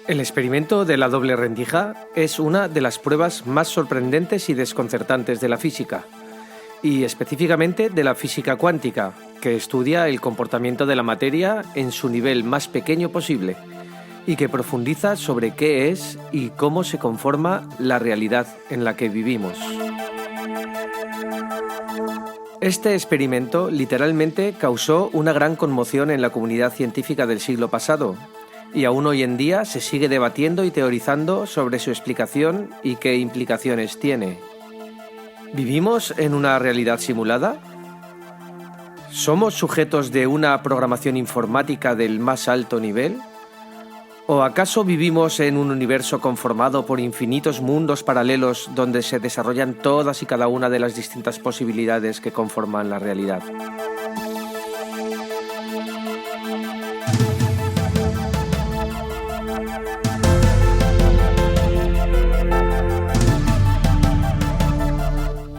El experimento de la doble rendija es una de las pruebas más sorprendentes y desconcertantes de la física, y específicamente de la física cuántica, que estudia el comportamiento de la materia en su nivel más pequeño posible, y que profundiza sobre qué es y cómo se conforma la realidad en la que vivimos. Este experimento literalmente causó una gran conmoción en la comunidad científica del siglo pasado, y aún hoy en día se sigue debatiendo y teorizando sobre su explicación y qué implicaciones tiene. ¿Vivimos en una realidad simulada? ¿Somos sujetos de una programación informática del más alto nivel? ¿O acaso vivimos en un universo conformado por infinitos mundos paralelos donde se desarrollan todas y cada una de las distintas posibilidades que conforman la realidad?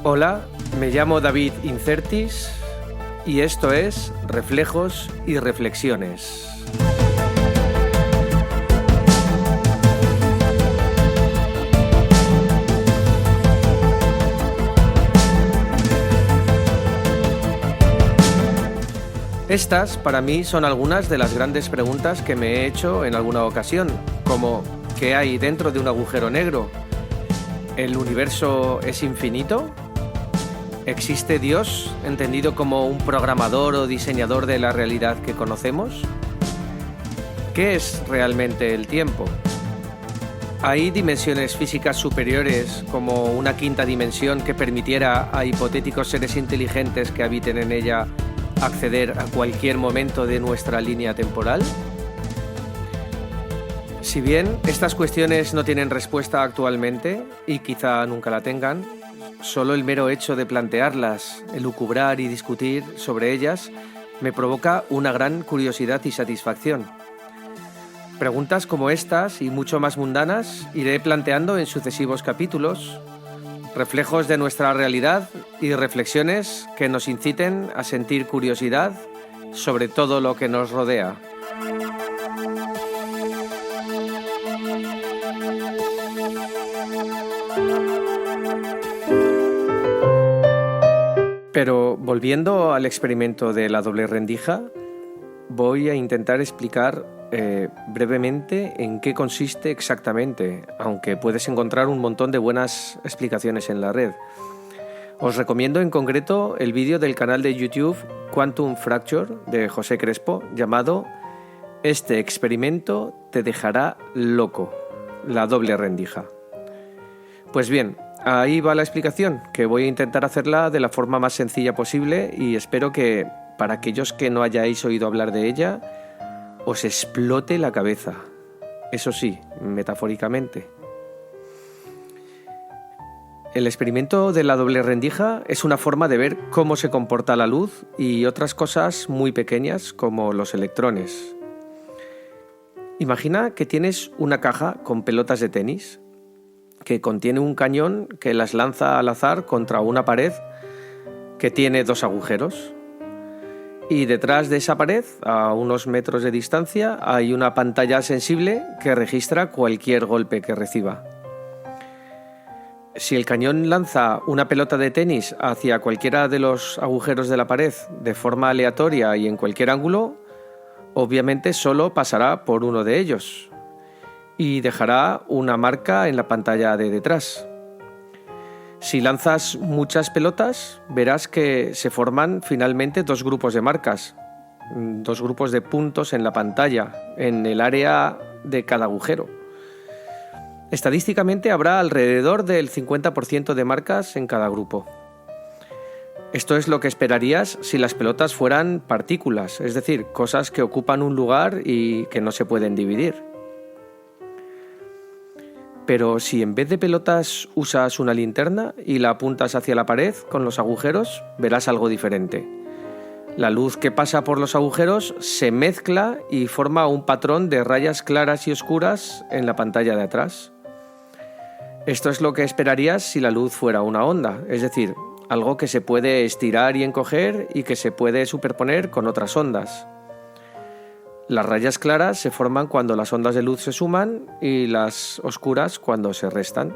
Hola, me llamo David Incertis y esto es Reflejos y Reflexiones. Estas, para mí, son algunas de las grandes preguntas que me he hecho en alguna ocasión, como ¿qué hay dentro de un agujero negro? ¿El universo es infinito? ¿Existe Dios, entendido como un programador o diseñador de la realidad que conocemos? ¿Qué es realmente el tiempo? ¿Hay dimensiones físicas superiores, como una quinta dimensión que permitiera a hipotéticos seres inteligentes que habiten en ella acceder a cualquier momento de nuestra línea temporal? Si bien estas cuestiones no tienen respuesta actualmente, y quizá nunca la tengan, solo el mero hecho de plantearlas, elucubrar y discutir sobre ellas me provoca una gran curiosidad y satisfacción. Preguntas como estas y mucho más mundanas iré planteando en sucesivos capítulos, reflejos de nuestra realidad y reflexiones que nos inciten a sentir curiosidad sobre todo lo que nos rodea. Pero volviendo al experimento de la doble rendija, voy a intentar explicar brevemente en qué consiste exactamente, aunque puedes encontrar un montón de buenas explicaciones en la red. Os recomiendo en concreto el vídeo del canal de YouTube Quantum Fracture de José Crespo llamado "Este experimento te dejará loco, la doble rendija". Pues bien, ahí va la explicación, que voy a intentar hacerla de la forma más sencilla posible y espero que, para aquellos que no hayáis oído hablar de ella, os explote la cabeza. Eso sí, metafóricamente. El experimento de la doble rendija es una forma de ver cómo se comporta la luz y otras cosas muy pequeñas como los electrones. Imagina que tienes una caja con pelotas de tenis que contiene un cañón que las lanza al azar contra una pared que tiene dos agujeros. Y detrás de esa pared, a unos metros de distancia, hay una pantalla sensible que registra cualquier golpe que reciba. Si el cañón lanza una pelota de tenis hacia cualquiera de los agujeros de la pared de forma aleatoria y en cualquier ángulo, obviamente solo pasará por uno de ellos y dejará una marca en la pantalla de detrás. Si lanzas muchas pelotas, verás que se forman finalmente dos grupos de marcas, dos grupos de puntos en la pantalla, en el área de cada agujero. Estadísticamente habrá alrededor del 50% de marcas en cada grupo. Esto es lo que esperarías si las pelotas fueran partículas, es decir, cosas que ocupan un lugar y que no se pueden dividir. Pero si en vez de pelotas usas una linterna y la apuntas hacia la pared con los agujeros, verás algo diferente. La luz que pasa por los agujeros se mezcla y forma un patrón de rayas claras y oscuras en la pantalla de atrás. Esto es lo que esperarías si la luz fuera una onda, es decir, algo que se puede estirar y encoger y que se puede superponer con otras ondas. Las rayas claras se forman cuando las ondas de luz se suman y las oscuras cuando se restan.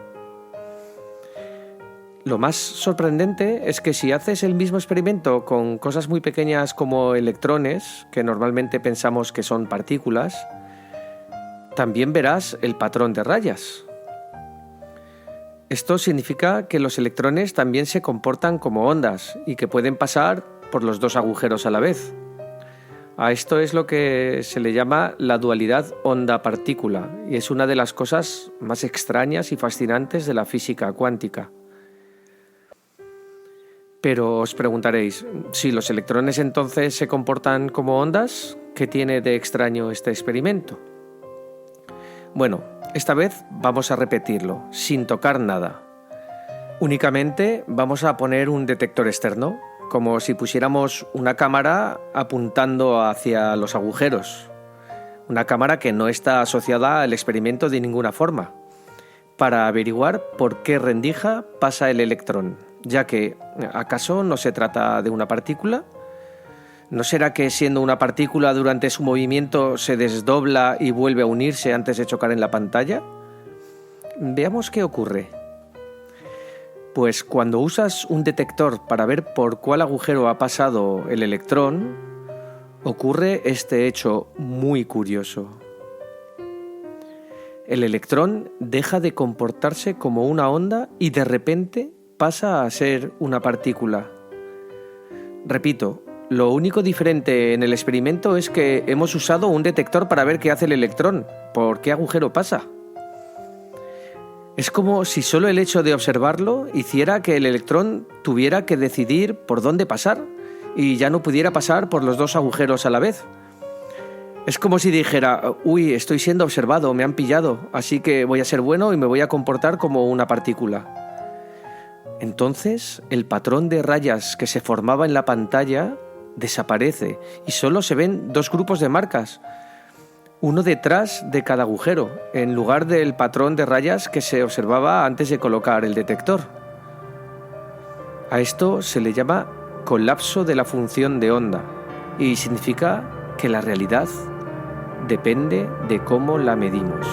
Lo más sorprendente es que si haces el mismo experimento con cosas muy pequeñas como electrones, que normalmente pensamos que son partículas, también verás el patrón de rayas. Esto significa que los electrones también se comportan como ondas y que pueden pasar por los dos agujeros a la vez. A esto es lo que se le llama la dualidad onda-partícula y es una de las cosas más extrañas y fascinantes de la física cuántica. Pero os preguntaréis, si los electrones entonces se comportan como ondas, ¿qué tiene de extraño este experimento? Bueno, esta vez vamos a repetirlo, sin tocar nada. Únicamente vamos a poner un detector externo, como si pusiéramos una cámara apuntando hacia los agujeros. Una cámara que no está asociada al experimento de ninguna forma, para averiguar por qué rendija pasa el electrón, ya que, ¿acaso no se trata de una partícula? ¿No será que siendo una partícula durante su movimiento se desdobla y vuelve a unirse antes de chocar en la pantalla? Veamos qué ocurre. Pues cuando usas un detector para ver por cuál agujero ha pasado el electrón, ocurre este hecho muy curioso. El electrón deja de comportarse como una onda y de repente pasa a ser una partícula. Repito, lo único diferente en el experimento es que hemos usado un detector para ver qué hace el electrón, por qué agujero pasa. Es como si solo el hecho de observarlo hiciera que el electrón tuviera que decidir por dónde pasar y ya no pudiera pasar por los dos agujeros a la vez. Es como si dijera, uy, estoy siendo observado, me han pillado, así que voy a ser bueno y me voy a comportar como una partícula. Entonces, el patrón de rayas que se formaba en la pantalla desaparece y solo se ven dos grupos de marcas, uno detrás de cada agujero, en lugar del patrón de rayas que se observaba antes de colocar el detector. A esto se le llama colapso de la función de onda y significa que la realidad depende de cómo la medimos.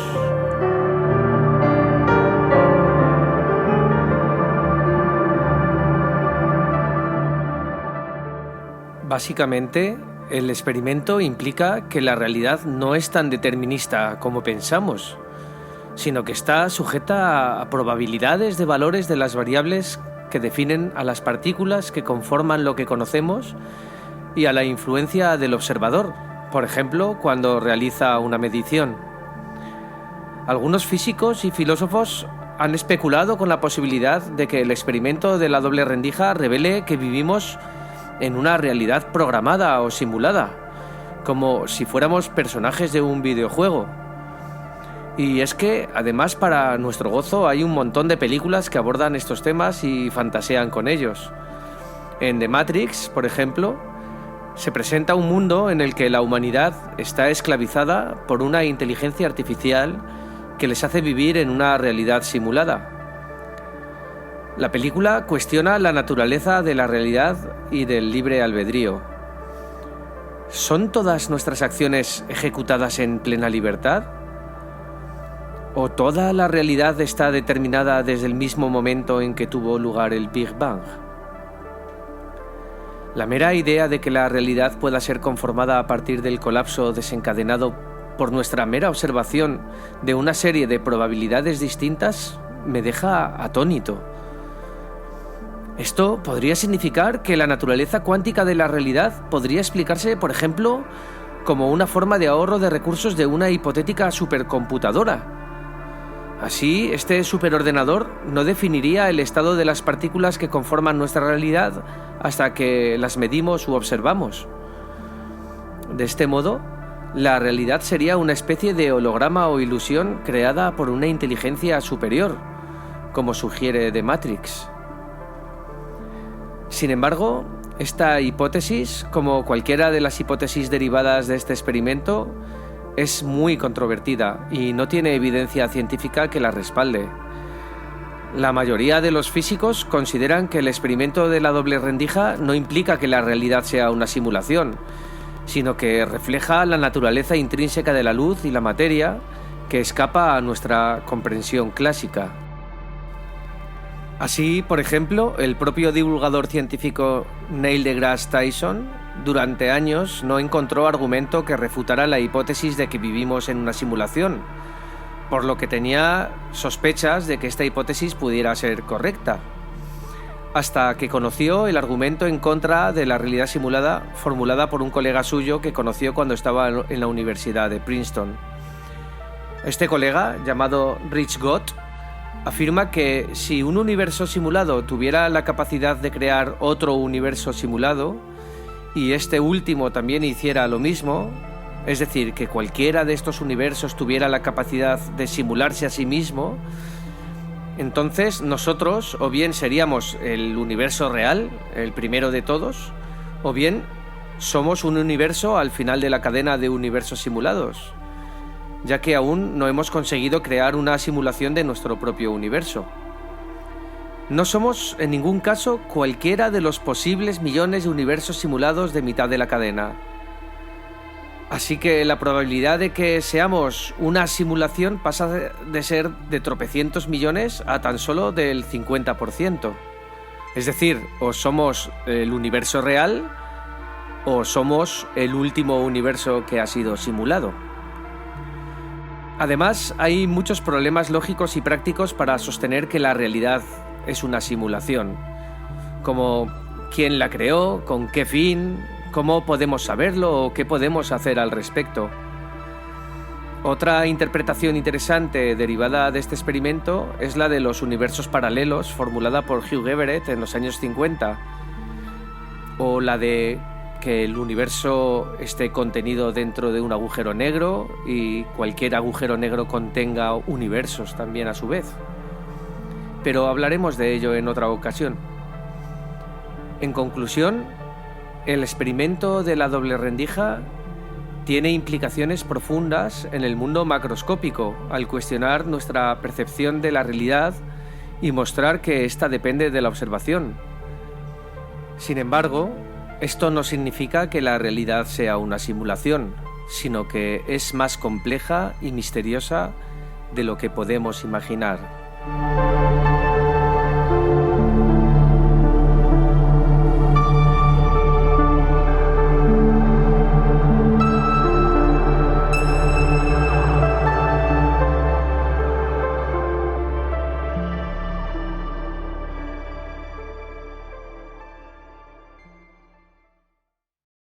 Básicamente, el experimento implica que la realidad no es tan determinista como pensamos, sino que está sujeta a probabilidades de valores de las variables que definen a las partículas que conforman lo que conocemos y a la influencia del observador, por ejemplo, cuando realiza una medición. Algunos físicos y filósofos han especulado con la posibilidad de que el experimento de la doble rendija revele que vivimos en una realidad programada o simulada, como si fuéramos personajes de un videojuego. Y es que, además, para nuestro gozo hay un montón de películas que abordan estos temas y fantasean con ellos. En The Matrix, por ejemplo, se presenta un mundo en el que la humanidad está esclavizada por una inteligencia artificial que les hace vivir en una realidad simulada. La película cuestiona la naturaleza de la realidad y del libre albedrío. ¿Son todas nuestras acciones ejecutadas en plena libertad? ¿O toda la realidad está determinada desde el mismo momento en que tuvo lugar el Big Bang? La mera idea de que la realidad pueda ser conformada a partir del colapso desencadenado por nuestra mera observación de una serie de probabilidades distintas me deja atónito. Esto podría significar que la naturaleza cuántica de la realidad podría explicarse, por ejemplo, como una forma de ahorro de recursos de una hipotética supercomputadora. Así, este superordenador no definiría el estado de las partículas que conforman nuestra realidad hasta que las medimos u observamos. De este modo, la realidad sería una especie de holograma o ilusión creada por una inteligencia superior, como sugiere The Matrix. Sin embargo, esta hipótesis, como cualquiera de las hipótesis derivadas de este experimento, es muy controvertida y no tiene evidencia científica que la respalde. La mayoría de los físicos consideran que el experimento de la doble rendija no implica que la realidad sea una simulación, sino que refleja la naturaleza intrínseca de la luz y la materia que escapa a nuestra comprensión clásica. Así, por ejemplo, el propio divulgador científico Neil deGrasse Tyson durante años no encontró argumento que refutara la hipótesis de que vivimos en una simulación, por lo que tenía sospechas de que esta hipótesis pudiera ser correcta, hasta que conoció el argumento en contra de la realidad simulada formulada por un colega suyo que conoció cuando estaba en la Universidad de Princeton. Este colega, llamado Rich Gott, afirma que si un universo simulado tuviera la capacidad de crear otro universo simulado y este último también hiciera lo mismo, es decir, que cualquiera de estos universos tuviera la capacidad de simularse a sí mismo, entonces nosotros o bien seríamos el universo real, el primero de todos, o bien somos un universo al final de la cadena de universos simulados, ya que aún no hemos conseguido crear una simulación de nuestro propio universo. No somos en ningún caso cualquiera de los posibles millones de universos simulados de mitad de la cadena. Así que la probabilidad de que seamos una simulación pasa de ser de tropecientos millones a tan solo del 50%. Es decir, o somos el universo real o somos el último universo que ha sido simulado. Además, hay muchos problemas lógicos y prácticos para sostener que la realidad es una simulación, como quién la creó, con qué fin, cómo podemos saberlo o qué podemos hacer al respecto. Otra interpretación interesante derivada de este experimento es la de los universos paralelos formulada por Hugh Everett en los años 50, o la de que el universo esté contenido dentro de un agujero negro y cualquier agujero negro contenga universos también a su vez. Pero hablaremos de ello en otra ocasión. En conclusión, el experimento de la doble rendija tiene implicaciones profundas en el mundo macroscópico al cuestionar nuestra percepción de la realidad y mostrar que ésta depende de la observación. Sin embargo, esto no significa que la realidad sea una simulación, sino que es más compleja y misteriosa de lo que podemos imaginar.